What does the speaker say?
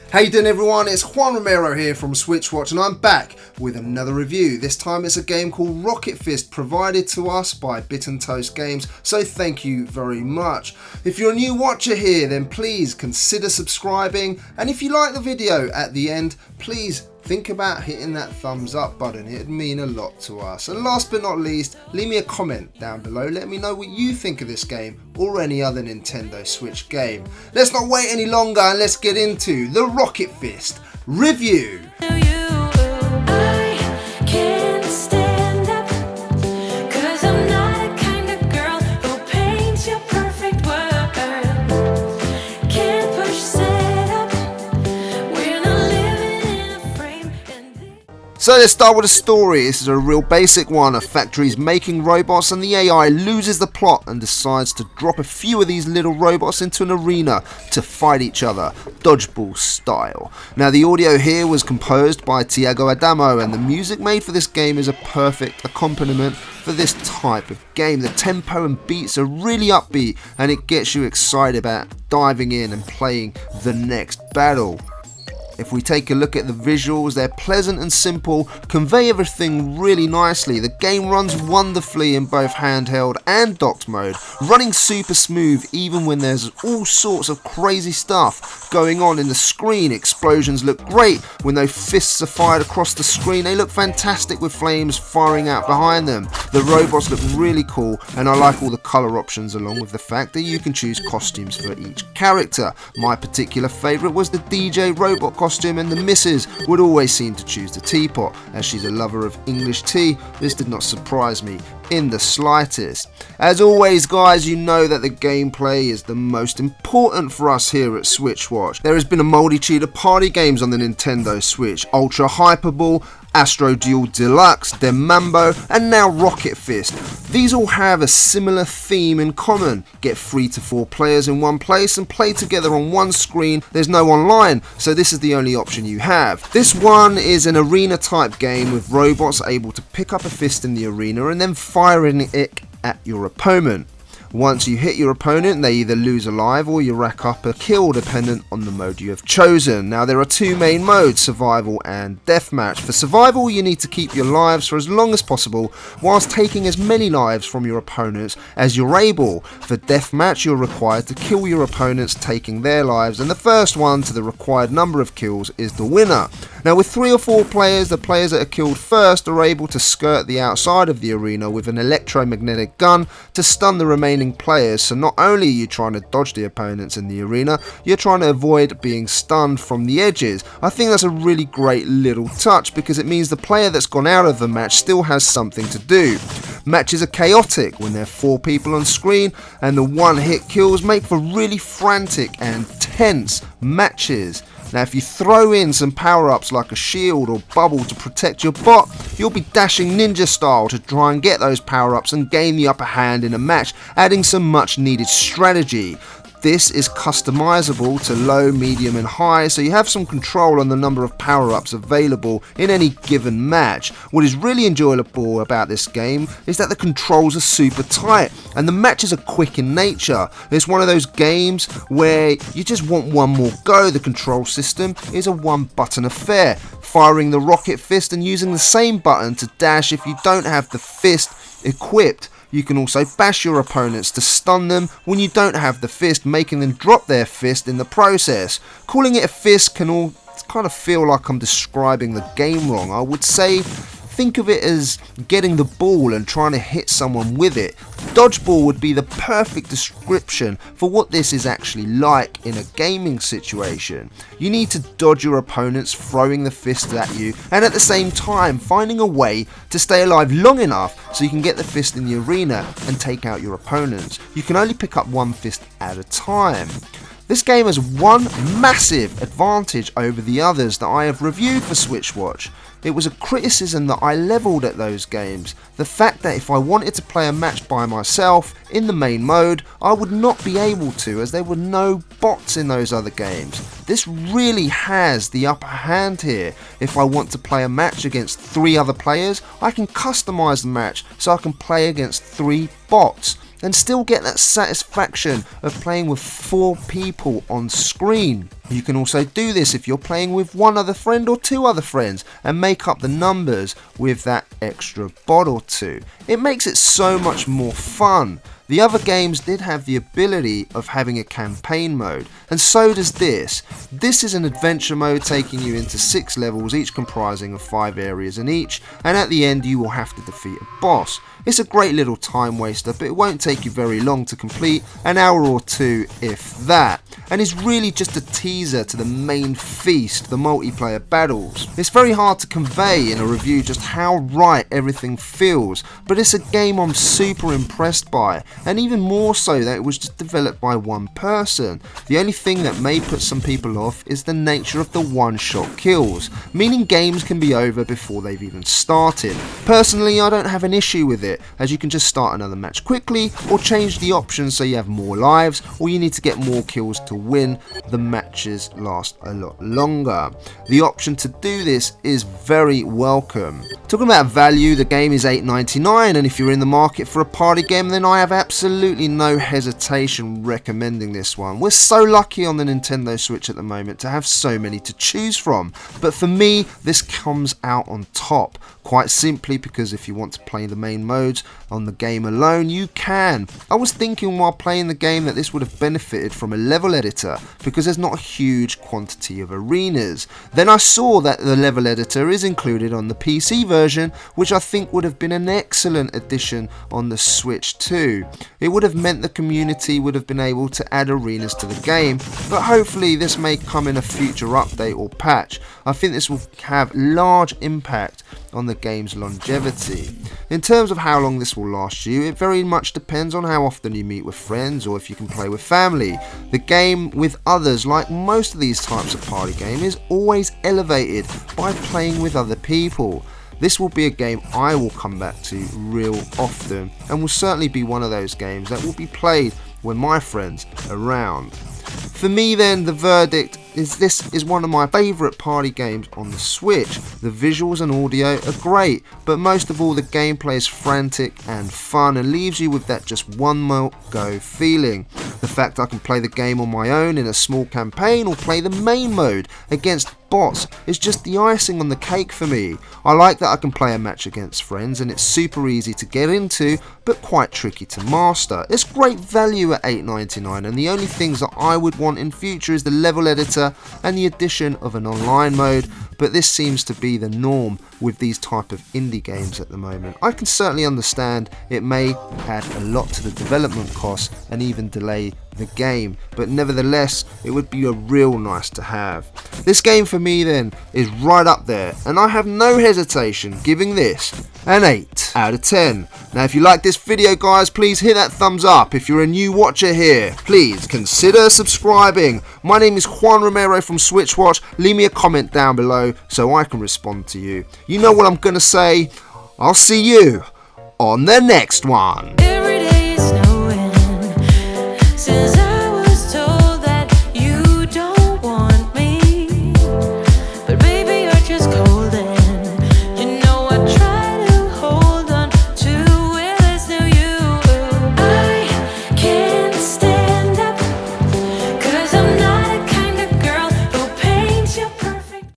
How you doing everyone? It's Juan Romero here from SwitchWatch and I'm back with another review. This time it's a game called Rocket Fist provided to us by Bit and Toast Games, so thank you very much. If you're a new watcher here then please consider subscribing, and if you like the video at the end please think about hitting that thumbs up button. It'd mean a lot to us. And last but not least, leave me a comment down below. Let me know what you think of this game or any other Nintendo Switch game. Let's not wait any longer and let's get into the Rocket Fist review. So let's start with a story. This is a real basic one. A factory's making robots and the AI loses the plot and decides to drop a few of these little robots into an arena to fight each other, dodgeball style. Now the audio here was composed by Tiago Adamo and the music made for this game is a perfect accompaniment for this type of game. The tempo and beats are really upbeat and it gets you excited about diving in and playing the next battle. If we take a look at the visuals, they're pleasant and simple, convey everything really nicely. The game runs wonderfully in both handheld and docked mode, running super smooth even when there's all sorts of crazy stuff going on in the screen. Explosions look great when those fists are fired across the screen. They look fantastic with flames firing out behind them. The robots look really cool and I like all the colour options along with the fact that you can choose costumes for each character. My particular favourite was the DJ robot costume, and the missus would always seem to choose the teapot. As she's a lover of English tea, this did not surprise me in the slightest. As always guys, you know that the gameplay is the most important for us here at SwitchWatch. There has been a multitude of party games on the Nintendo Switch: Ultra Hyperball, Astro Duel Deluxe, Demambo, and now Rocket Fist. These all have a similar theme in common. Get 3 to 4 players in one place and play together on one screen. There's no online, so this is the only option you have. This one is an arena type game with robots able to pick up a fist in the arena and then firing it at your opponent. Once you hit your opponent, they either lose a life or you rack up a kill dependent on the mode you have chosen. Now there are two main modes, survival and deathmatch. For survival you need to keep your lives for as long as possible whilst taking as many lives from your opponents as you're able. For deathmatch you're required to kill your opponents taking their lives, and the first one to the required number of kills is the winner. Now with 3 or 4 players, the players that are killed first are able to skirt the outside of the arena with an electromagnetic gun to stun the remaining players. So not only are you trying to dodge the opponents in the arena, you're trying to avoid being stunned from the edges. I think that's a really great little touch because it means the player that's gone out of the match still has something to do. Matches are chaotic when there are 4 people on screen, and the one-hit kills make for really frantic and tense matches. Now if you throw in some power-ups like a shield or bubble to protect your bot, you'll be dashing ninja style to try and get those power-ups and gain the upper hand in a match, adding some much needed strategy. This is customizable to low, medium and high, so you have some control on the number of power-ups available in any given match. What is really enjoyable about this game is that the controls are super tight and the matches are quick in nature. It's one of those games where you just want one more go. The control system is a one button affair, firing the rocket fist and using the same button to dash if you don't have the fist equipped. You can also bash your opponents to stun them when you don't have the fist, making them drop their fist in the process. Calling it a fist can all kind of feel like I'm describing the game wrong. I would say think of it as getting the ball and trying to hit someone with it. Dodgeball would be the perfect description for what this is actually like in a gaming situation. You need to dodge your opponents throwing the fist at you and at the same time finding a way to stay alive long enough so you can get the fist in the arena and take out your opponents. You can only pick up one fist at a time. This game has one massive advantage over the others that I have reviewed for SwitchWatch. It was a criticism that I levelled at those games. The fact that if I wanted to play a match by myself in the main mode, I would not be able to, as there were no bots in those other games. This really has the upper hand here. If I want to play a match against 3 other players, I can customise the match so I can play against 3 bots. and still get that satisfaction of playing with 4 people on screen. You can also do this if you're playing with 1 other friend or 2 other friends and make up the numbers with that extra bod or 2. It makes it so much more fun. The other games did have the ability of having a campaign mode, and so does this. This is an adventure mode taking you into 6 levels, each comprising of 5 areas in each, and at the end you will have to defeat a boss. It's a great little time waster, but it won't take you very long to complete, an hour or 2 if that, and is really just a teaser to the main feast, the multiplayer battles. It's very hard to convey in a review just how right everything feels, but it's a game I'm super impressed by, and even more so that it was just developed by 1 person. The only thing that may put some people off is the nature of the one-shot kills, meaning games can be over before they've even started. Personally, I don't have an issue with it, as you can just start another match quickly, or change the options so you have more lives, or you need to get more kills to win. The matches last a lot longer. The option to do this is very welcome. Talking about value, the game is $8.99, and if you're in the market for a party game, then I have absolutely no hesitation recommending this one. We're so lucky on the Nintendo Switch at the moment to have so many to choose from, but for me this comes out on top, quite simply because if you want to play the main modes on the game alone, you can. I was thinking while playing the game that this would have benefited from a level editor because there's not a huge quantity of arenas. Then I saw that the level editor is included on the PC version, which I think would have been an excellent addition on the Switch too. It would have meant the community would have been able to add arenas to the game, but hopefully this may come in a future update or patch. I think this will have large impact on the game's longevity. In terms of how long this will last you, it very much depends on how often you meet with friends or if you can play with family. The game with others, like most of these types of party game, is always elevated by playing with other people. This will be a game I will come back to real often, and will certainly be one of those games that will be played when my friends are around. For me then, the verdict is this is one of my favourite party games on the Switch. The visuals and audio are great, but most of all the gameplay is frantic and fun and leaves you with that just one more go feeling. The fact I can play the game on my own in a small campaign or play the main mode against bots is just the icing on the cake for me. I like that I can play a match against friends and it's super easy to get into but quite tricky to master. It's great value at $8.99, and the only things that I would want in future is the level editor and the addition of an online mode, but this seems to be the norm with these type of indie games at the moment. I can certainly understand it may add a lot to the development costs and even delay the game, but nevertheless it would be a real nice to have. This game for me then is right up there, and I have no hesitation giving this an 8 out of 10. Now if you like this video guys, please hit that thumbs up. If you're a new watcher here, please consider subscribing. My name is Juan Romero from SwitchWatch. Leave me a comment down below so I can respond to you. You know what I'm gonna say. I'll see you on the next one.